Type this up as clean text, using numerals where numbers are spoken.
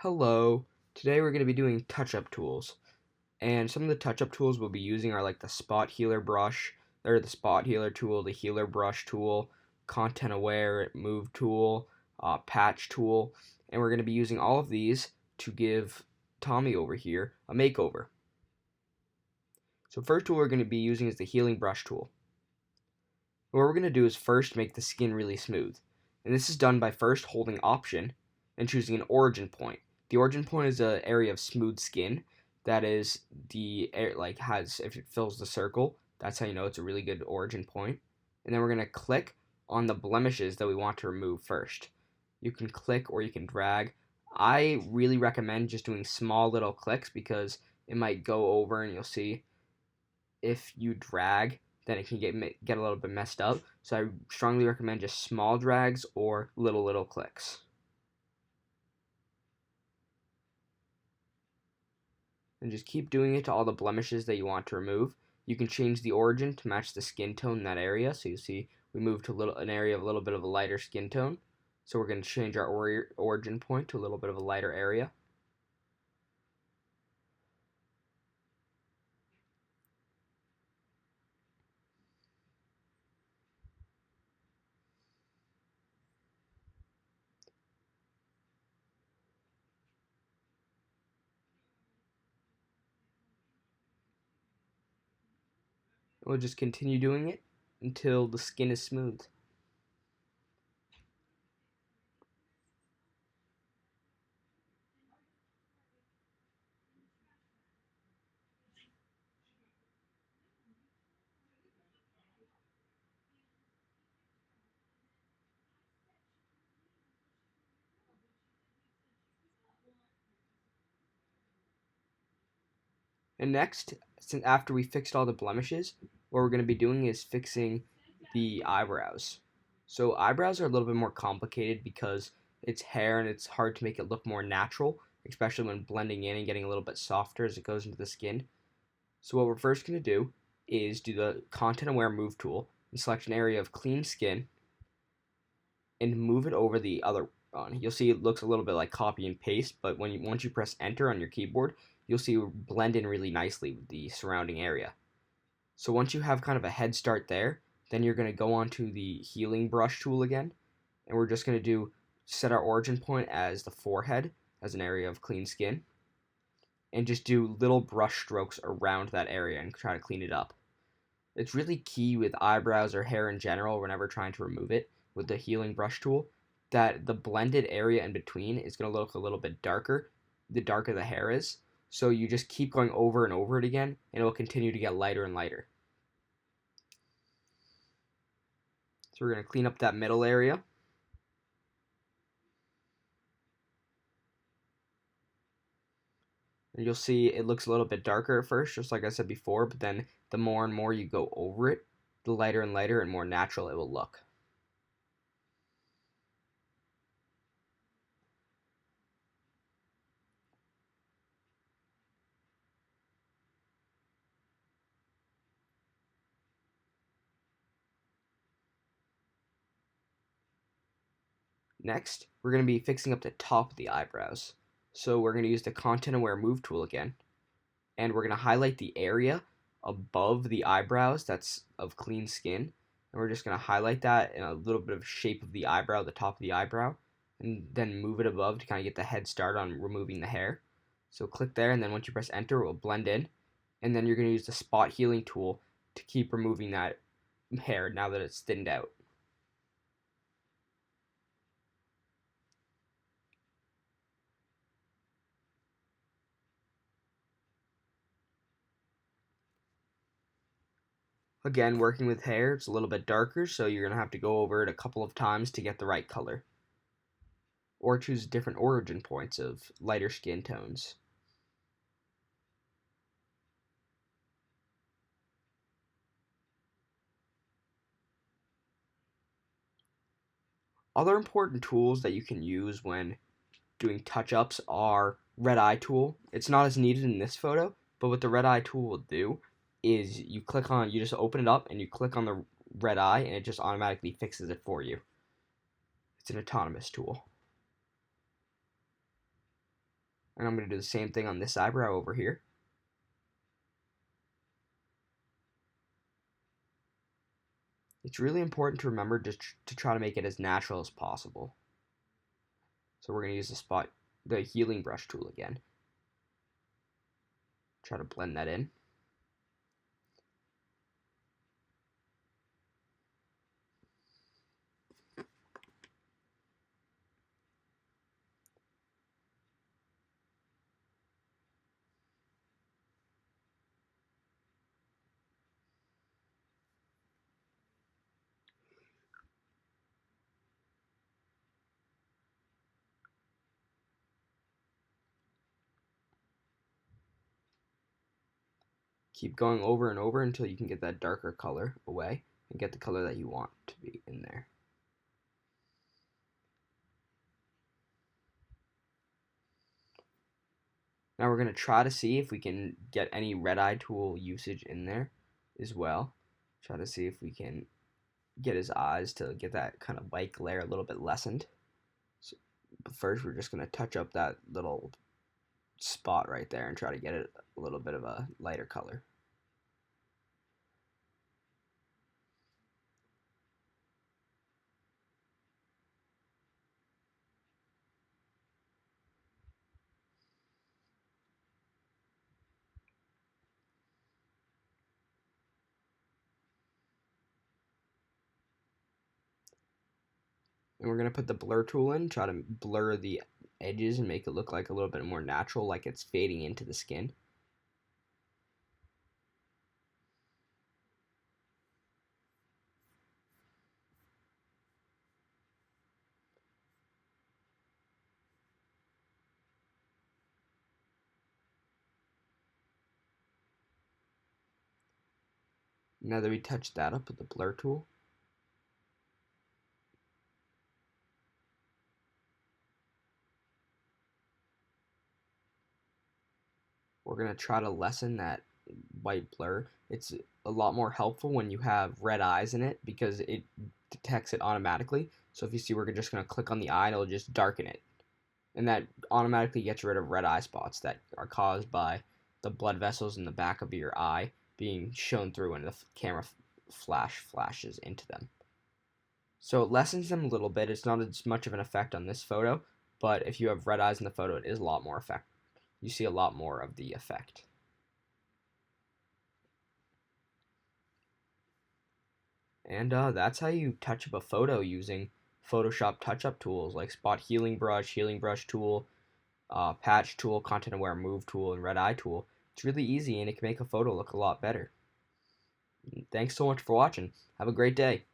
Hello. Today we're going to be doing touch-up tools. And some of the touch-up tools we'll be using are like the spot healer brush, or the spot healer tool, the healer brush tool, content aware move tool, patch tool, and we're going to be using all of these to give Tommy over here a makeover. So first tool we're going to be using is the healing brush tool. What we're going to do is first make the skin really smooth. And this is done by first holding Option and choosing an origin point. The origin point is an area of smooth skin that is the if it fills the circle, that's how you know it's a really good origin point. And then we're going to click on the blemishes that we want to remove first. You can click or you can drag. I really recommend just doing small little clicks because it might go over, and you'll see if you drag then it can get a little bit messed up. So I strongly recommend just small drags or little clicks. And just keep doing it to all the blemishes that you want to remove. You can change the origin to match the skin tone in that area. So you see we moved to an area of a little bit of a lighter skin tone. So we're going to change our origin point to a little bit of a lighter area. We'll just continue doing it until the skin is smooth. And next, since after we fixed all the blemishes, what we're going to be doing is fixing the eyebrows. So eyebrows are a little bit more complicated because it's hair and it's hard to make it look more natural, especially when blending in and getting a little bit softer as it goes into the skin. So what we're first going to do is do the content aware move tool and select an area of clean skin and move it over the other one. You'll see it looks a little bit like copy and paste, but once you press enter on your keyboard, you'll see it blend in really nicely with the surrounding area. So once you have kind of a head start there, then you're going to go on to the healing brush tool again, and we're just going to set our origin point as the forehead as an area of clean skin, and just do little brush strokes around that area and try to clean it up. It's really key with eyebrows or hair in general whenever trying to remove it with the healing brush tool that the blended area in between is going to look a little bit darker the darker the hair is. So you just keep going over and over it again, and it will continue to get lighter and lighter. So we're going to clean up that middle area. And you'll see it looks a little bit darker at first, just like I said before, but then the more and more you go over it, the lighter and lighter and more natural it will look. Next, we're going to be fixing up the top of the eyebrows. So we're going to use the content aware move tool again, and we're going to highlight the area above the eyebrows that's of clean skin, and we're just going to highlight that in a little bit of shape of the eyebrow, the top of the eyebrow, and then move it above to kind of get the head start on removing the hair. So click there, and then once you press enter, it will blend in, and then you're going to use the spot healing tool to keep removing that hair now that it's thinned out. Again, working with hair, it's a little bit darker, so you're going to have to go over it a couple of times to get the right color. Or choose different origin points of lighter skin tones. Other important tools that you can use when doing touch-ups are red eye tool. It's not as needed in this photo, but what the red eye tool will do is you just open it up and you click on the red eye and it just automatically fixes it for you. It's an autonomous tool. And I'm going to do the same thing on this eyebrow over here. It's really important to remember just to try to make it as natural as possible. So we're going to use the healing brush tool again. Try to blend that in. Keep going over and over until you can get that darker color away and get the color that you want to be in there. Now we're going to try to see if we can get any red eye tool usage in there as well. Try to see if we can get his eyes to get that kind of white glare a little bit lessened. So, but first we're just going to touch up that little spot right there and try to get it a little bit of a lighter color. And we're going to put the blur tool in, try to blur the edges and make it look like a little bit more natural, like it's fading into the skin. Now that we touched that up with the blur tool, we're going to try to lessen that white blur. It's a lot more helpful when you have red eyes in it because it detects it automatically. So if you see, we're just going to click on the eye and it'll just darken it. And that automatically gets rid of red eye spots that are caused by the blood vessels in the back of your eye being shown through when the camera flashes into them. So it lessens them a little bit. It's not as much of an effect on this photo, but if you have red eyes in the photo, it is a lot more effect. You see a lot more of the effect. And that's how you touch up a photo using Photoshop touch-up tools like Spot Healing Brush tool, Patch tool, Content Aware Move tool, and Red Eye tool. It's really easy and it can make a photo look a lot better. Thanks so much for watching. Have a great day.